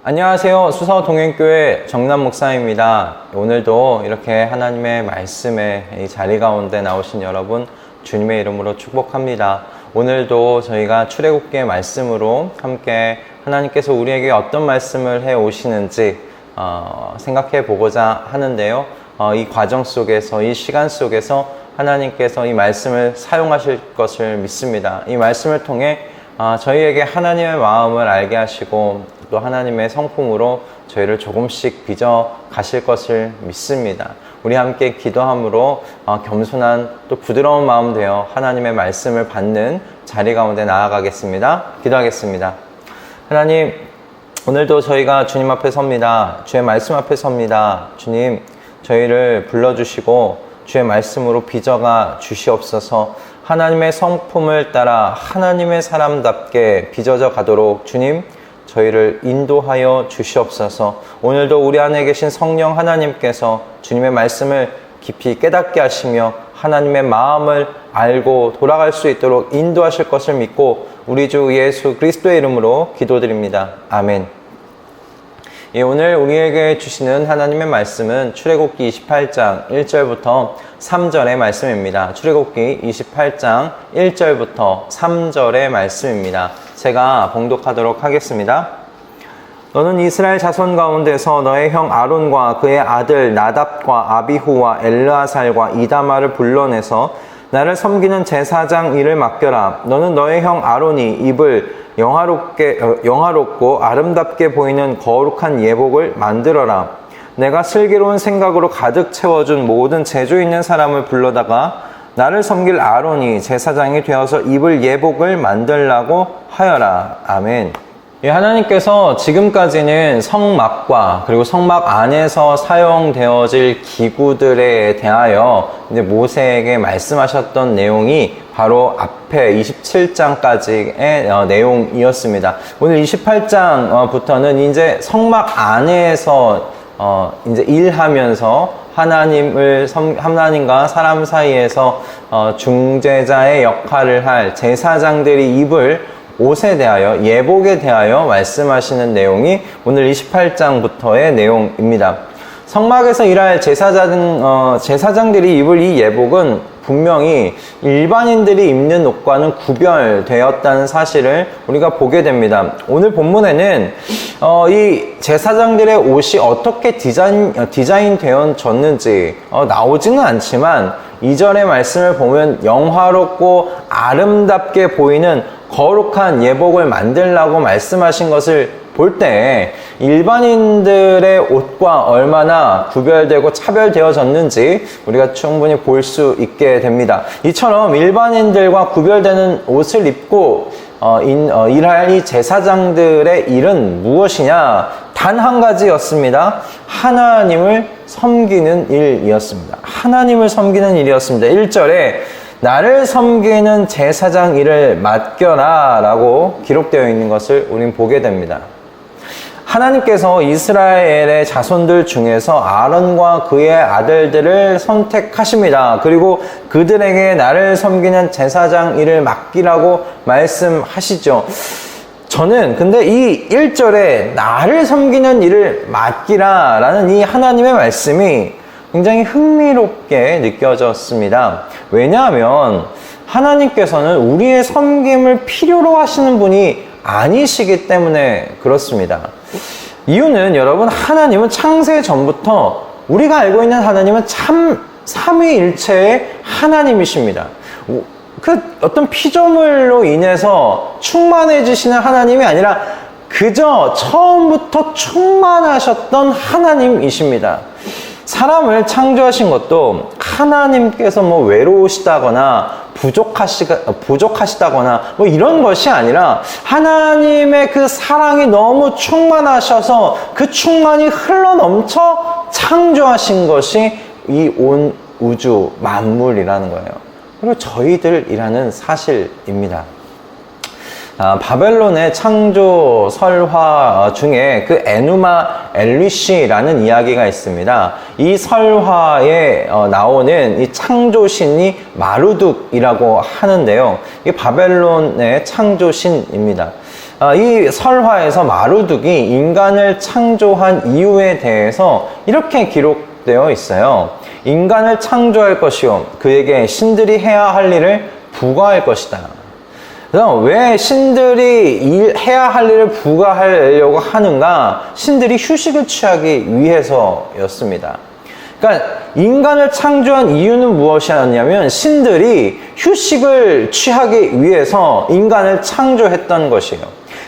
안녕하세요. 수서동행교회 정남 목사입니다. 오늘도 이렇게 하나님의 말씀에 이 자리 가운데 나오신 여러분 주님의 이름으로 축복합니다. 오늘도 저희가 출애굽기의 말씀으로 함께 하나님께서 우리에게 어떤 말씀을 해 오시는지 생각해 보고자 하는데요. 이 과정 속에서, 이 시간 속에서 하나님께서 이 말씀을 사용하실 것을 믿습니다. 이 말씀을 통해 저희에게 하나님의 마음을 알게 하시고 또 하나님의 성품으로 저희를 조금씩 빚어 가실 것을 믿습니다. 우리 함께 기도함으로 겸손한 또 부드러운 마음 되어 하나님의 말씀을 받는 자리 가운데 나아가겠습니다. 기도하겠습니다. 하나님, 오늘도 저희가 주님 앞에 섭니다. 주의 말씀 앞에 섭니다. 주님, 저희를 불러주시고 주의 말씀으로 빚어가 주시옵소서. 하나님의 성품을 따라 하나님의 사람답게 빚어져 가도록 주님 저희를 인도하여 주시옵소서. 오늘도 우리 안에 계신 성령 하나님께서 주님의 말씀을 깊이 깨닫게 하시며 하나님의 마음을 알고 돌아갈 수 있도록 인도하실 것을 믿고 우리 주 예수 그리스도의 이름으로 기도드립니다. 아멘. 오늘 우리에게 주시는 하나님의 말씀은 출애굽기 28장 1절부터 3절의 말씀입니다. 출애굽기 28장 1절부터 3절의 말씀입니다. 제가 봉독하도록 하겠습니다. 너는 이스라엘 자손 가운데서 너의 형 아론과 그의 아들 나답과 아비후와 엘르아살과 이다말을 불러내서 나를 섬기는 제사장 일을 맡겨라. 너는 너의 형 아론이 입을 영화롭고 아름답게 보이는 거룩한 예복을 만들어라. 내가 슬기로운 생각으로 가득 채워준 모든 재주 있는 사람을 불러다가 나를 섬길 아론이 제사장이 되어서 입을 예복을 만들라고 하여라. 아멘. 하나님께서 지금까지는 성막과 그리고 성막 안에서 사용되어질 기구들에 대하여 이제 모세에게 말씀하셨던 내용이 바로 앞에 27장까지의 내용이었습니다. 오늘 28장부터는 이제 성막 안에서 이제 일하면서 하나님과 사람 사이에서 중재자의 역할을 할 제사장들이 입을 옷에 대하여, 예복에 대하여 말씀하시는 내용이 오늘 28장부터의 내용입니다. 성막에서 일할 제사장들이 입을 이 예복은 분명히 일반인들이 입는 옷과는 구별되었다는 사실을 우리가 보게 됩니다. 오늘 본문에는 이 제사장들의 옷이 어떻게 디자인 되어졌는지 나오지는 않지만 2절의 말씀을 보면 영화롭고 아름답게 보이는 거룩한 예복을 만들라고 말씀하신 것을 볼 때 일반인들의 옷과 얼마나 구별되고 차별되어졌는지 우리가 충분히 볼 수 있게 됩니다. 이처럼 일반인들과 구별되는 옷을 입고 일할 이 제사장들의 일은 무엇이냐? 단 한 가지였습니다. 하나님을 섬기는 일이었습니다. 하나님을 섬기는 일이었습니다. 1절에 나를 섬기는 제사장 일을 맡겨라 라고 기록되어 있는 것을 우린 보게 됩니다. 하나님께서 이스라엘의 자손들 중에서 아론과 그의 아들들을 선택하십니다. 그리고 그들에게 나를 섬기는 제사장 일을 맡기라고 말씀하시죠. 저는 근데 이 1절에 나를 섬기는 일을 맡기라 라는 이 하나님의 말씀이 굉장히 흥미롭게 느껴졌습니다. 왜냐하면 하나님께서는 우리의 섬김을 필요로 하시는 분이 아니시기 때문에 그렇습니다. 이유는 여러분, 하나님은 창세 전부터 우리가 알고 있는 하나님은 참 삼위일체의 하나님이십니다. 그 어떤 피조물로 인해서 충만해지시는 하나님이 아니라 그저 처음부터 충만하셨던 하나님이십니다. 사람을 창조하신 것도 하나님께서 외로우시다거나 부족하시다거나 이런 것이 아니라 하나님의 그 사랑이 너무 충만하셔서 그 충만이 흘러넘쳐 창조하신 것이 이 온 우주 만물이라는 거예요. 그리고 저희들이라는 사실입니다. 바벨론의 창조 설화 중에 그 에누마 엘리시라는 이야기가 있습니다. 이 설화에 나오는 이 창조신이 마루둑이라고 하는데요. 이 바벨론의 창조신입니다. 이 설화에서 마루둑이 인간을 창조한 이유에 대해서 이렇게 기록되어 있어요. 인간을 창조할 것이요, 그에게 신들이 해야 할 일을 부과할 것이다. 그래서 왜 신들이 해야 할 일을 부과하려고 하는가? 신들이 휴식을 취하기 위해서였습니다. 그러니까 인간을 창조한 이유는 무엇이었냐면 신들이 휴식을 취하기 위해서 인간을 창조했던 것이에요.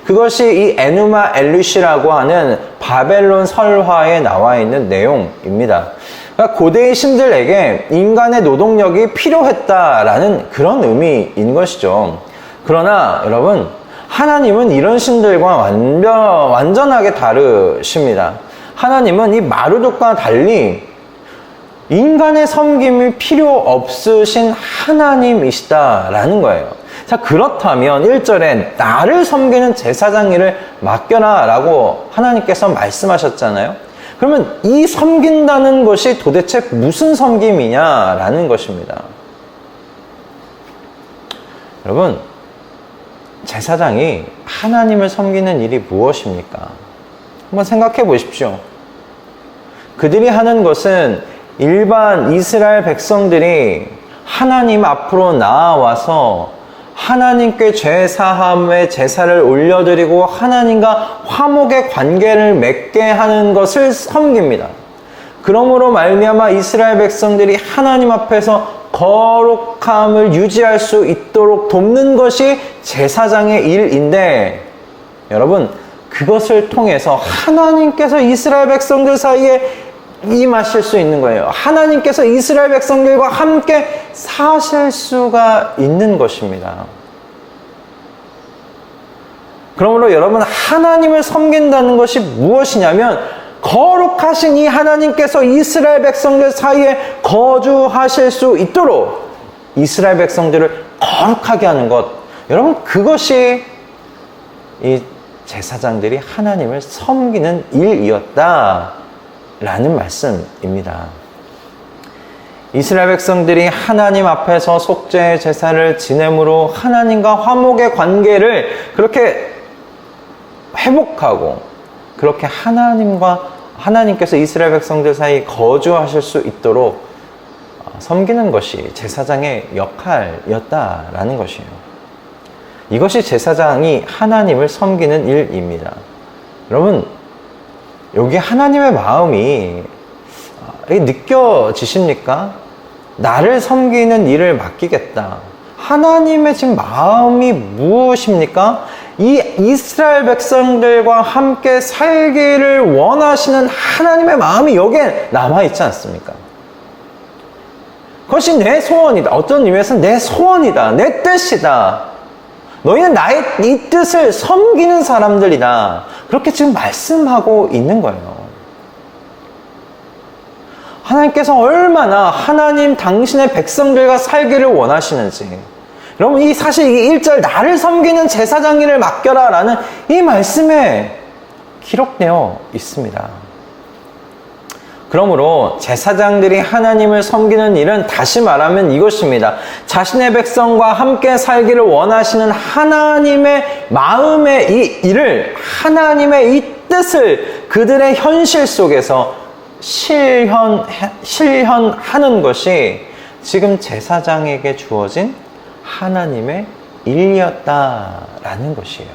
그것이 이 에누마 엘리시라고 하는 바벨론 설화에 나와 있는 내용입니다. 그러니까 고대의 신들에게 인간의 노동력이 필요했다라는 그런 의미인 것이죠. 그러나 여러분, 하나님은 이런 신들과 완전하게 다르십니다. 하나님은 이 마루둑과 달리 인간의 섬김이 필요 없으신 하나님이시다라는 거예요. 자, 그렇다면 1절에 나를 섬기는 제사장 일을 맡겨라 라고 하나님께서 말씀하셨잖아요. 그러면 이 섬긴다는 것이 도대체 무슨 섬김이냐라는 것입니다. 여러분, 제사장이 하나님을 섬기는 일이 무엇입니까? 한번 생각해 보십시오. 그들이 하는 것은 일반 이스라엘 백성들이 하나님 앞으로 나아와서 하나님께 죄사함의 제사를 올려드리고 하나님과 화목의 관계를 맺게 하는 것을 섬깁니다. 그러므로 말미암아 이스라엘 백성들이 하나님 앞에서 거룩함을 유지할 수 있도록 돕는 것이 제사장의 일인데, 여러분, 그것을 통해서 하나님께서 이스라엘 백성들 사이에 임하실 수 있는 거예요. 하나님께서 이스라엘 백성들과 함께 사실 수가 있는 것입니다. 그러므로 여러분, 하나님을 섬긴다는 것이 무엇이냐면 거룩하신 이 하나님께서 이스라엘 백성들 사이에 거주하실 수 있도록 이스라엘 백성들을 거룩하게 하는 것, 여러분, 그것이 이 제사장들이 하나님을 섬기는 일이었다 라는 말씀입니다. 이스라엘 백성들이 하나님 앞에서 속죄의 제사를 지냄으로 하나님과 화목의 관계를 그렇게 회복하고, 그렇게 하나님께서 이스라엘 백성들 사이 거주하실 수 있도록 섬기는 것이 제사장의 역할이었다라는 것이에요. 이것이 제사장이 하나님을 섬기는 일입니다. 여러분, 여기 하나님의 마음이 느껴지십니까? 나를 섬기는 일을 맡기겠다. 하나님의 지금 마음이 무엇입니까? 이 이스라엘 백성들과 함께 살기를 원하시는 하나님의 마음이 여기에 남아있지 않습니까? 그것이 내 소원이다. 어떤 의미에서는 내 소원이다. 내 뜻이다. 너희는 나의 이 뜻을 섬기는 사람들이다. 그렇게 지금 말씀하고 있는 거예요. 하나님께서 얼마나 하나님 당신의 백성들과 살기를 원하시는지. 여러분, 이 사실 이 1절 나를 섬기는 제사장 일을 맡겨라 라는 이 말씀에 기록되어 있습니다. 그러므로 제사장들이 하나님을 섬기는 일은 다시 말하면 이것입니다. 자신의 백성과 함께 살기를 원하시는 하나님의 마음의 이 일을, 하나님의 이 뜻을 그들의 현실 속에서 실현하는 것이 지금 제사장에게 주어진 하나님의 일이었다라는 것이에요.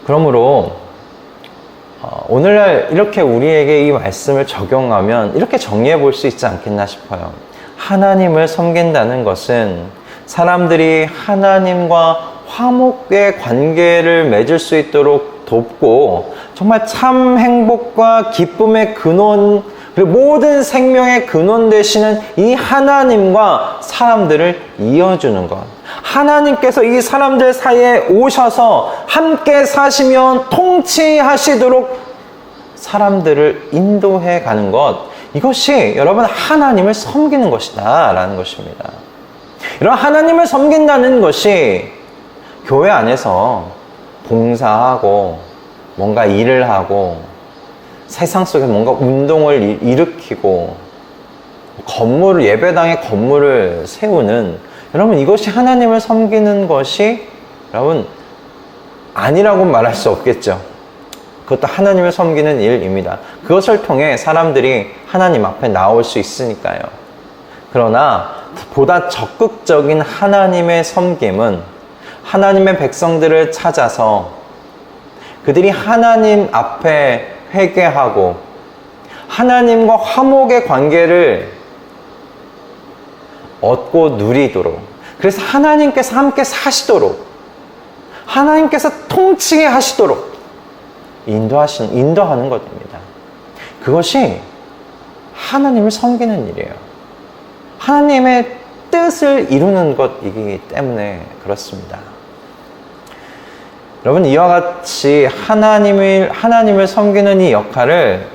그러므로 오늘날 이렇게 우리에게 이 말씀을 적용하면 이렇게 정리해 볼 수 있지 않겠나 싶어요. 하나님을 섬긴다는 것은 사람들이 하나님과 화목의 관계를 맺을 수 있도록 돕고, 정말 참 행복과 기쁨의 근원, 그리고 모든 생명의 근원 되시는 이 하나님과 사람들을 이어주는 것. 하나님께서 이 사람들 사이에 오셔서 함께 사시며 통치하시도록 사람들을 인도해 가는 것, 이것이 여러분 하나님을 섬기는 것이다 라는 것입니다. 이런 하나님을 섬긴다는 것이 교회 안에서 봉사하고 뭔가 일을 하고 세상 속에 뭔가 운동을 일으키고 건물을, 예배당에 건물을 세우는, 여러분 이것이 하나님을 섬기는 것이 여러분 아니라고 말할 수 없겠죠. 그것도 하나님을 섬기는 일입니다. 그것을 통해 사람들이 하나님 앞에 나올 수 있으니까요. 그러나 보다 적극적인 하나님의 섬김은 하나님의 백성들을 찾아서 그들이 하나님 앞에 회개하고 하나님과 화목의 관계를 얻고 누리도록, 그래서 하나님께서 함께 사시도록, 하나님께서 통치게 하시도록 인도하는 것입니다. 그것이 하나님을 섬기는 일이에요. 하나님의 뜻을 이루는 것이기 때문에 그렇습니다. 여러분, 이와 같이 하나님을 섬기는 이 역할을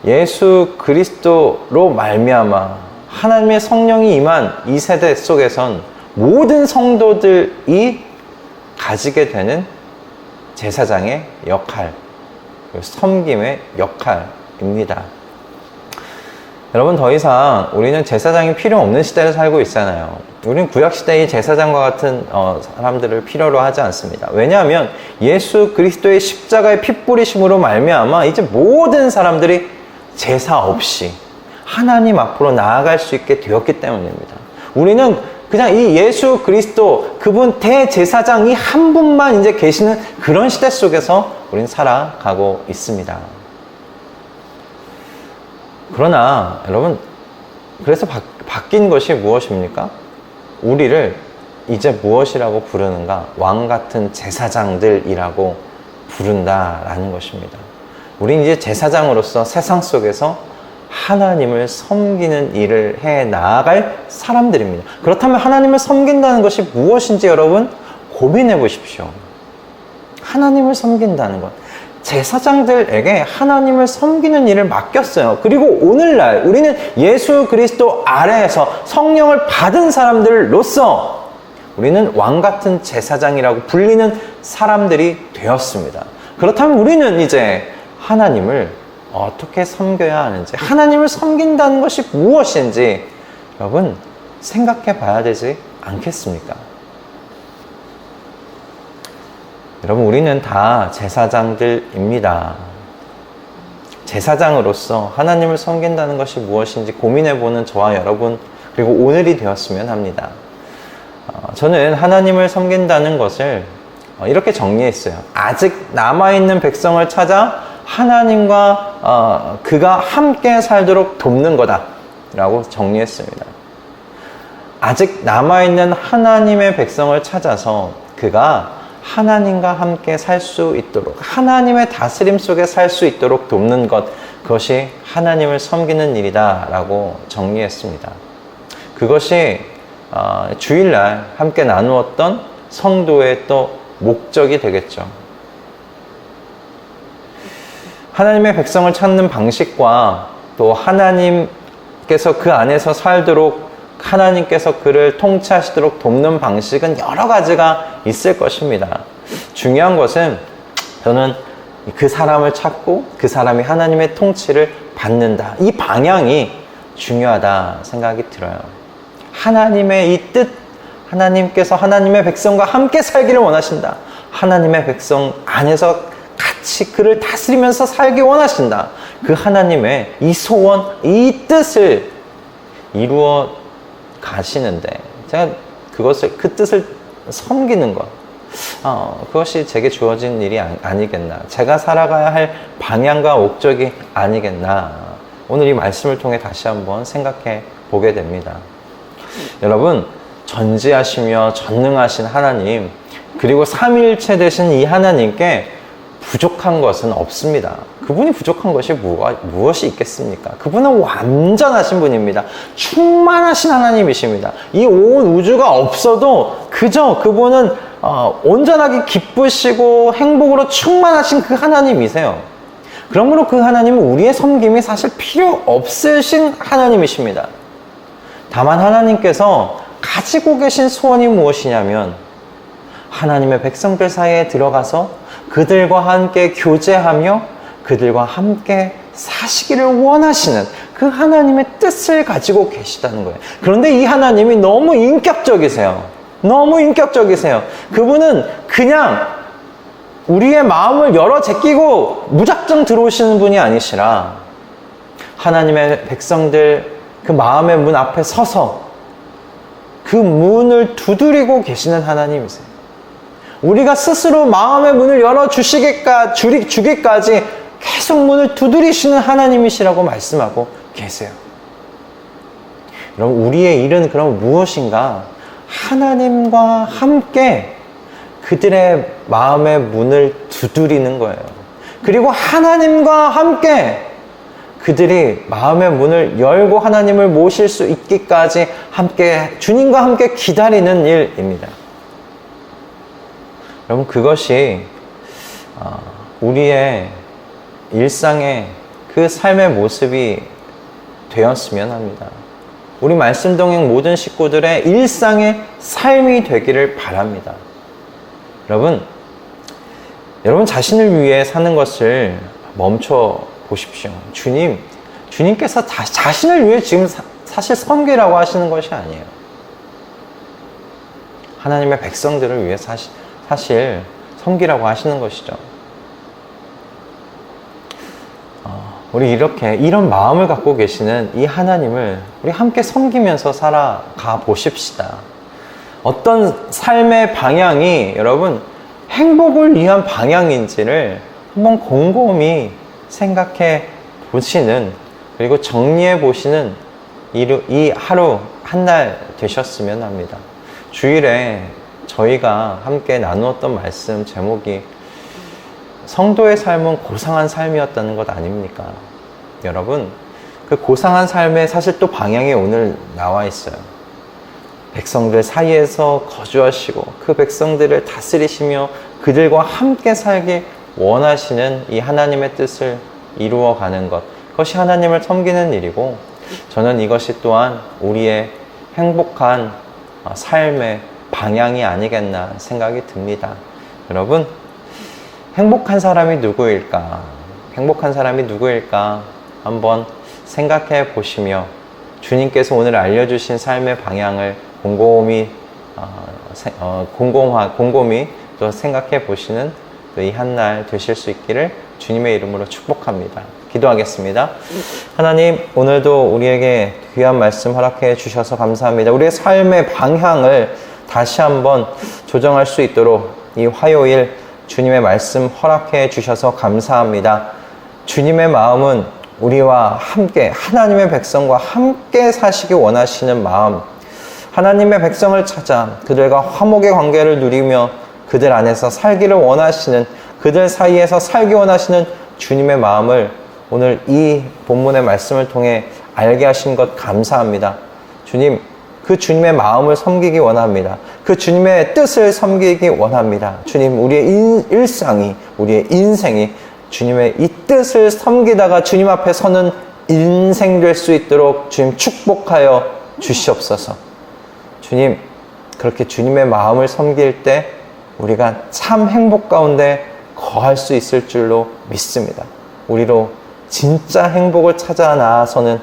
예수 그리스도로 말미암아 하나님의 성령이 임한 이 세대 속에선 모든 성도들이 가지게 되는 제사장의 역할, 섬김의 역할입니다. 여러분, 더 이상 우리는 제사장이 필요 없는 시대를 살고 있잖아요. 우리는 구약시대의 제사장과 같은 사람들을 필요로 하지 않습니다. 왜냐하면 예수 그리스도의 십자가의 핏뿌리심으로 말미암아 이제 모든 사람들이 제사 없이 하나님 앞으로 나아갈 수 있게 되었기 때문입니다. 우리는 그냥 이 예수 그리스도, 그분 대제사장 이 한 분만 이제 계시는 그런 시대 속에서 우리는 살아가고 있습니다. 그러나 여러분, 그래서 바뀐 것이 무엇입니까? 우리를 이제 무엇이라고 부르는가? 왕 같은 제사장들이라고 부른다라는 것입니다. 우리는 이제 제사장으로서 세상 속에서 하나님을 섬기는 일을 해 나아갈 사람들입니다. 그렇다면 하나님을 섬긴다는 것이 무엇인지 여러분 고민해 보십시오. 하나님을 섬긴다는 것, 제사장들에게 하나님을 섬기는 일을 맡겼어요. 그리고 오늘날 우리는 예수 그리스도 아래에서 성령을 받은 사람들로서 우리는 왕 같은 제사장이라고 불리는 사람들이 되었습니다. 그렇다면 우리는 이제 하나님을 어떻게 섬겨야 하는지, 하나님을 섬긴다는 것이 무엇인지 여러분 생각해 봐야 되지 않겠습니까? 여러분, 우리는 다 제사장들입니다. 제사장으로서 하나님을 섬긴다는 것이 무엇인지 고민해보는 저와 여러분, 그리고 오늘이 되었으면 합니다. 저는 하나님을 섬긴다는 것을 이렇게 정리했어요. 아직 남아있는 백성을 찾아 하나님과 그가 함께 살도록 돕는 거다 라고 정리했습니다. 아직 남아있는 하나님의 백성을 찾아서 그가 하나님과 함께 살 수 있도록, 하나님의 다스림 속에 살 수 있도록 돕는 것, 그것이 하나님을 섬기는 일이다 라고 정리했습니다. 그것이 주일날 함께 나누었던 성도의 또 목적이 되겠죠. 하나님의 백성을 찾는 방식과 또 하나님께서 그 안에서 살도록, 하나님께서 그를 통치하시도록 돕는 방식은 여러 가지가 있을 것입니다. 중요한 것은 저는 그 사람을 찾고 그 사람이 하나님의 통치를 받는다, 이 방향이 중요하다 생각이 들어요. 하나님의 이 뜻, 하나님께서 하나님의 백성과 함께 살기를 원하신다. 하나님의 백성 안에서 같이 그를 다스리면서 살기 원하신다. 그 하나님의 이 소원, 이 뜻을 이루어 가시는데 제가 그 뜻을 섬기는 것, 그것이 제게 주어진 일이 아니겠나, 제가 살아가야 할 방향과 목적이 아니겠나, 오늘 이 말씀을 통해 다시 한번 생각해 보게 됩니다. 여러분, 전지하시며 전능하신 하나님, 그리고 삼위일체 되신 이 하나님께 부족한 것은 없습니다. 그분이 부족한 것이 무엇이 있겠습니까? 그분은 완전하신 분입니다. 충만하신 하나님이십니다. 이 온 우주가 없어도 그저 그분은 온전하게 기쁘시고 행복으로 충만하신 그 하나님이세요. 그러므로 그 하나님은 우리의 섬김이 사실 필요 없으신 하나님이십니다. 다만 하나님께서 가지고 계신 소원이 무엇이냐면 하나님의 백성들 사이에 들어가서 그들과 함께 교제하며 그들과 함께 사시기를 원하시는 그 하나님의 뜻을 가지고 계시다는 거예요. 그런데 이 하나님이 너무 인격적이세요. 너무 인격적이세요. 그분은 그냥 우리의 마음을 열어 제끼고 무작정 들어오시는 분이 아니시라 하나님의 백성들 그 마음의 문 앞에 서서 그 문을 두드리고 계시는 하나님이세요. 우리가 스스로 마음의 문을 주기까지 계속 문을 두드리시는 하나님이시라고 말씀하고 계세요. 여러분, 우리의 일은 그럼 무엇인가? 하나님과 함께 그들의 마음의 문을 두드리는 거예요. 그리고 하나님과 함께 그들이 마음의 문을 열고 하나님을 모실 수 있기까지 함께 주님과 함께 기다리는 일입니다. 여러분, 그것이 우리의 일상의 그 삶의 모습이 되었으면 합니다. 우리 말씀 동행 모든 식구들의 일상의 삶이 되기를 바랍니다. 여러분 자신을 위해 사는 것을 멈춰 보십시오. 주님께서 자신을 위해 지금 사실 섬기라고 하시는 것이 아니에요. 하나님의 백성들을 위해 사실 섬기라고 하시는 것이죠. 우리 이런 마음을 갖고 계시는 이 하나님을 우리 함께 섬기면서 살아가 보십시다. 어떤 삶의 방향이 여러분 행복을 위한 방향인지를 한번 곰곰이 생각해 보시는, 그리고 정리해 보시는 이 하루 한 날 되셨으면 합니다. 주일에 저희가 함께 나누었던 말씀 제목이 성도의 삶은 고상한 삶이었다는 것 아닙니까? 여러분, 그 고상한 삶에 사실 또 방향이 오늘 나와 있어요. 백성들 사이에서 거주하시고 그 백성들을 다스리시며 그들과 함께 살기 원하시는 이 하나님의 뜻을 이루어가는 것, 그것이 하나님을 섬기는 일이고, 저는 이것이 또한 우리의 행복한 삶의 방향이 아니겠나 생각이 듭니다. 여러분, 행복한 사람이 누구일까? 행복한 사람이 누구일까? 한번 생각해 보시며 주님께서 오늘 알려주신 삶의 방향을 곰곰이 또 생각해 보시는 이 한 날 되실 수 있기를 주님의 이름으로 축복합니다. 기도하겠습니다. 하나님, 오늘도 우리에게 귀한 말씀 허락해 주셔서 감사합니다. 우리의 삶의 방향을 다시 한번 조정할 수 있도록 이 화요일 주님의 말씀 허락해 주셔서 감사합니다. 주님의 마음은 우리와 함께, 하나님의 백성과 함께 사시기 원하시는 마음, 하나님의 백성을 찾아 그들과 화목의 관계를 누리며 그들 안에서 살기를 원하시는, 그들 사이에서 살기 원하시는 주님의 마음을 오늘 이 본문의 말씀을 통해 알게 하신 것 감사합니다. 주님, 그 주님의 마음을 섬기기 원합니다. 그 주님의 뜻을 섬기기 원합니다. 주님, 우리의 일상이, 우리의 인생이 주님의 이 뜻을 섬기다가 주님 앞에 서는 인생 될 수 있도록 주님 축복하여 주시옵소서. 주님, 그렇게 주님의 마음을 섬길 때 우리가 참 행복 가운데 거할 수 있을 줄로 믿습니다. 우리로 진짜 행복을 찾아 나아서는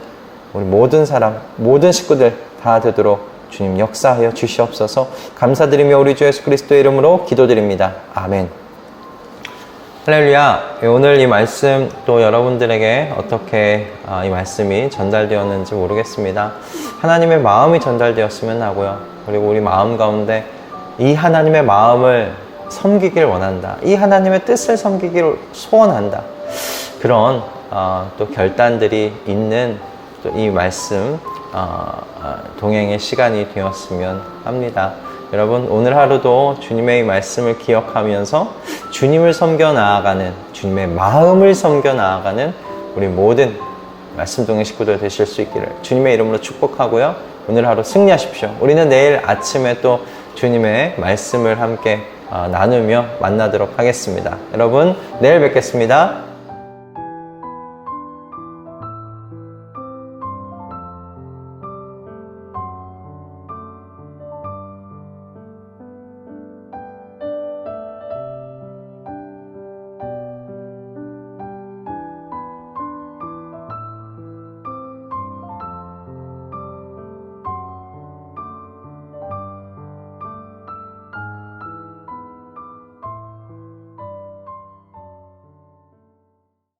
우리 모든 사람, 모든 식구들 다 되도록 주님 역사하여 주시옵소서. 감사드리며 우리 주 예수 그리스도의 이름으로 기도드립니다. 아멘. 할렐루야. 오늘 이 말씀 또 여러분들에게 어떻게 이 말씀이 전달되었는지 모르겠습니다. 하나님의 마음이 전달되었으면 하고요. 그리고 우리 마음 가운데 이 하나님의 마음을 섬기길 원한다, 이 하나님의 뜻을 섬기기를 소원한다, 그런 또 결단들이 있는 또 이 말씀 동행의 시간이 되었으면 합니다. 여러분, 오늘 하루도 주님의 이 말씀을 기억하면서 주님을 섬겨 나아가는, 주님의 마음을 섬겨 나아가는 우리 모든 말씀 동행 식구들 되실 수 있기를 주님의 이름으로 축복하고요. 오늘 하루 승리하십시오. 우리는 내일 아침에 또 주님의 말씀을 함께 나누며 만나도록 하겠습니다. 여러분, 내일 뵙겠습니다.